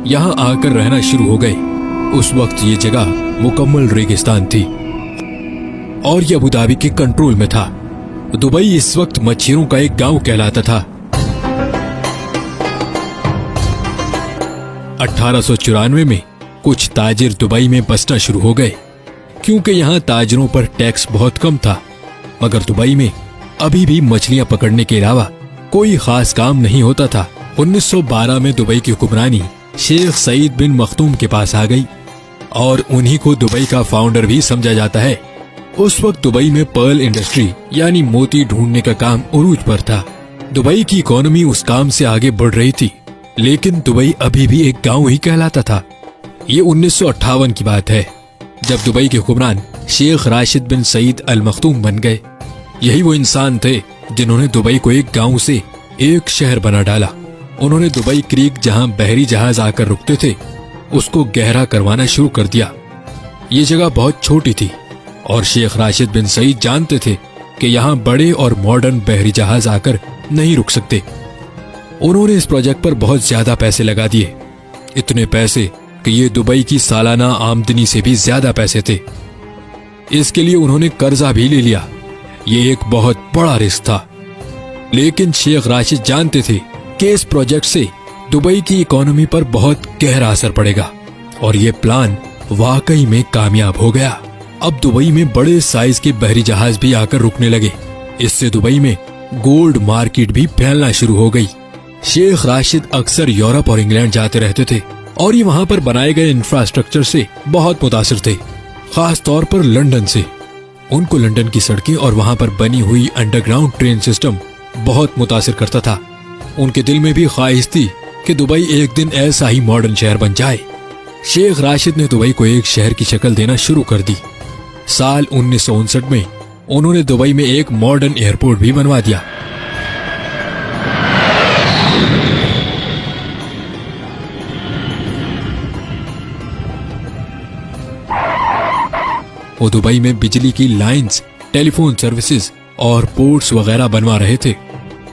यहाँ आकर रहना शुरू हो गए। उस वक्त ये जगह मुकम्मल रेगिस्तान थी और ये अबू धाबी के कंट्रोल में था। दुबई इस वक्त मच्छरों का एक गांव कहलाता था। 1894 में कुछ ताजिर दुबई में बसना शुरू हो गए क्योंकि यहाँ ताजिरों पर टैक्स बहुत कम था। मगर दुबई में अभी भी मछलियां पकड़ने के अलावा कोई खास काम नहीं होता था। 1912 में दुबई की हुक्मरानी शेख सईद बिन मखदूम के पास आ गई और उन्हीं को दुबई का फाउंडर भी समझा जाता है। उस वक्त दुबई में पर्ल इंडस्ट्री यानी मोती ढूंढने का काम उरूज पर था। दुबई की इकोनॉमी उस काम से आगे बढ़ रही थी, लेकिन दुबई अभी भी एक गांव ही कहलाता था। ये 1958 की बात है जब दुबई के हुक्मरान शेख राशिद बिन सईद अल मखदूम बन गए। यही वो इंसान थे जिन्होंने दुबई को एक गांव से एक शहर बना डाला। उन्होंने दुबई क्रीक जहां बहरी जहाज आकर रुकते थे उसको गहरा करवाना शुरू कर दिया। ये जगह बहुत छोटी थी और शेख राशिद बिन सईद जानते थे कि यहाँ बड़े और मॉडर्न बहरी जहाज आकर नहीं रुक सकते। उन्होंने इस प्रोजेक्ट पर बहुत ज्यादा पैसे लगा दिए, इतने पैसे कि ये दुबई की सालाना आमदनी से भी ज्यादा पैसे थे। इसके लिए उन्होंने कर्जा भी ले लिया। ये एक बहुत बड़ा रिस्क था, लेकिन शेख राशिद जानते थे कि इस प्रोजेक्ट से दुबई की इकोनॉमी पर बहुत गहरा असर पड़ेगा और ये प्लान वाकई में कामयाब हो गया। अब दुबई में बड़े साइज के बहरी जहाज भी आकर रुकने लगे। इससे दुबई में गोल्ड मार्केट भी फैलना शुरू हो गई। शेख राशिद अक्सर यूरोप और इंग्लैंड जाते रहते थे और ये वहां पर बनाए गए इंफ्रास्ट्रक्चर से बहुत मुतासिर थे, खास तौर पर लंदन से। उनको लंदन की सड़कें और वहां पर बनी हुई अंडरग्राउंड ट्रेन सिस्टम बहुत मुतासिर करता था। उनके दिल में भी ख्वाहिश थी कि दुबई एक दिन ऐसा ही मॉडर्न शहर बन जाए। शेख राशिद ने दुबई को एक शहर की शक्ल देना शुरू कर दी। साल 1959 में उन्होंने दुबई में एक मॉडर्न एयरपोर्ट भी बनवा दिया। वो दुबई में बिजली की लाइंस, टेलीफोन सर्विसेज और पोर्ट्स वगैरह बनवा रहे थे।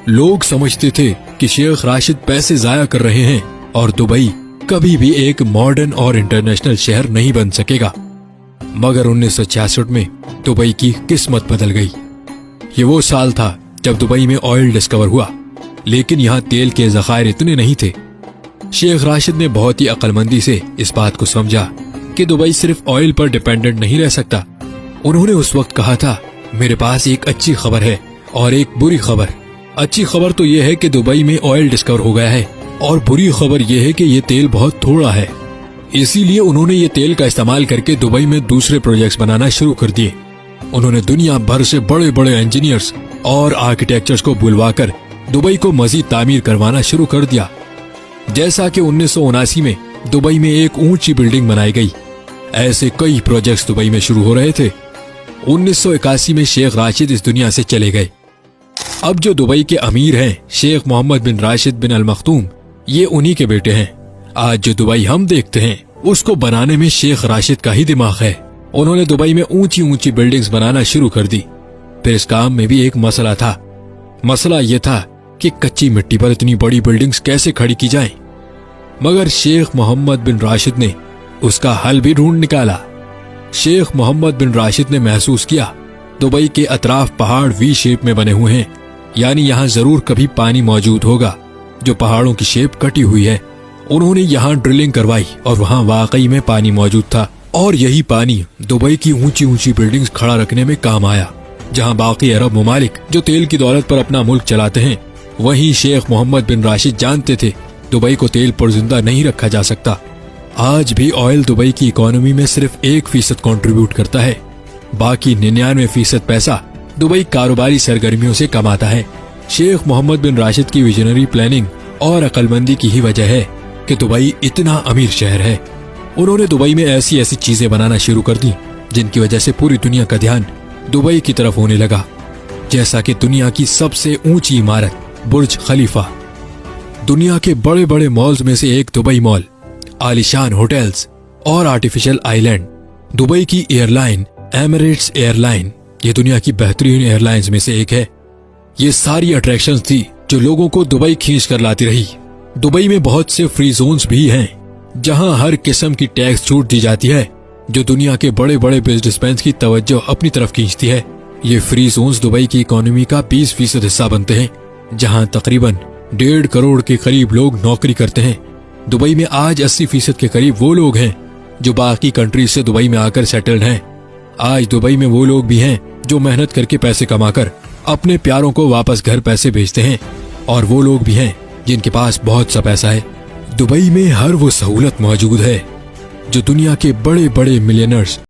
लोग समझते थे कि शेख राशिद पैसे जाया कर रहे हैं और दुबई कभी भी एक मॉडर्न और इंटरनेशनल शहर नहीं बन सकेगा। मगर 1966 में दुबई की किस्मत बदल गई। ये वो साल था जब दुबई में ऑयल डिस्कवर हुआ, लेकिन यहाँ तेल के ज़खायर इतने नहीं थे। शेख राशिद ने बहुत ही अक्लमंदी से इस बात को समझा कि दुबई सिर्फ ऑयल पर डिपेंडेंट नहीं रह सकता। उन्होंने उस वक्त कहा था, मेरे पास एक अच्छी खबर है और एक बुरी खबर। अच्छी खबर तो यह है कि दुबई में ऑयल डिस्कवर हो गया है और बुरी खबर यह है कि ये तेल बहुत थोड़ा है। इसीलिए उन्होंने ये तेल का इस्तेमाल करके दुबई में दूसरे प्रोजेक्ट्स बनाना शुरू कर दिए। उन्होंने दुनिया भर से बड़े बड़े इंजीनियर्स और आर्किटेक्चर्स को बुलवाकर दुबई को मजीद तामीर करवाना शुरू कर दिया। जैसा कि 1979 में दुबई में एक ऊंची बिल्डिंग बनाई गई, ऐसे कई प्रोजेक्ट्स दुबई में शुरू हो रहे थे। 1981 में शेख राशिद इस दुनिया से चले गए। अब जो दुबई के अमीर हैं, शेख मोहम्मद बिन राशिद बिन अल मखदूम, ये उन्हीं के बेटे हैं। आज जो दुबई हम देखते हैं उसको बनाने में शेख राशिद का ही दिमाग है। उन्होंने दुबई में ऊंची ऊंची बिल्डिंग्स बनाना शुरू कर दी। फिर इस काम में भी एक मसला था। मसला ये था कि कच्ची मिट्टी पर इतनी बड़ी बिल्डिंग्स कैसे खड़ी की जाएं। मगर शेख मोहम्मद बिन राशिद ने उसका हल भी ढूंढ निकाला। शेख मोहम्मद बिन राशिद ने महसूस किया दुबई के अतराफ पहाड़ वी शेप में बने हुए हैं, यानी यहाँ जरूर कभी पानी मौजूद होगा जो पहाड़ों की शेप कटी हुई है। उन्होंने यहाँ ड्रिलिंग करवाई और वहाँ वाकई में पानी मौजूद था और यही पानी दुबई की ऊंची ऊंची बिल्डिंग्स खड़ा रखने में काम आया। जहाँ बाकी अरब ममालिक जो तेल की दौलत पर अपना मुल्क चलाते हैं, वहीं शेख मोहम्मद बिन राशिद जानते थे दुबई को तेल पर जिंदा नहीं रखा जा सकता। आज भी ऑयल दुबई की इकोनॉमी में सिर्फ 1% कंट्रीब्यूट करता है, बाकी 99% पैसा दुबई कारोबारी सरगर्मियों से कमाता है। शेख मोहम्मद बिन राशिद की विजनरी प्लानिंग और अक्लमंदी की ही वजह है कि दुबई इतना अमीर शहर है। उन्होंने दुबई में ऐसी ऐसी चीजें बनाना शुरू कर दी जिनकी वजह से पूरी दुनिया का ध्यान दुबई की तरफ होने लगा, जैसा कि दुनिया की सबसे ऊंची इमारत बुर्ज खलीफा, दुनिया के बड़े बड़े मॉल्स में से एक दुबई मॉल, आलिशान होटल्स और आर्टिफिशियल आइलैंड। दुबई की एयरलाइन एमिरेट्स एयरलाइन, ये दुनिया की बेहतरीन एयरलाइंस में से एक है। ये सारी अट्रैक्शंस थी जो लोगों को दुबई खींच कर लाती रही। दुबई में बहुत से फ्री जोन्स भी हैं जहां हर किस्म की टैक्स छूट दी जाती है, जो दुनिया के बड़े बड़े बिजनेसमैन की तवज्जो अपनी तरफ खींचती है। ये फ्री जोन्स दुबई की इकोनॉमी का 20% हिस्सा बनते हैं, जहां तकरीबन 1.5 करोड़ के करीब लोग नौकरी करते हैं। दुबई में आज 80% के करीब वो लोग हैं जो बाकी कंट्रीज से दुबई में आकर सेटल्ड हैं। आज दुबई में वो लोग भी हैं जो मेहनत करके पैसे कमाकर अपने प्यारों को वापस घर पैसे भेजते हैं, और वो लोग भी हैं जिनके पास बहुत सा पैसा है। दुबई में हर वो सहूलत मौजूद है जो दुनिया के बड़े बड़े मिलियनर्स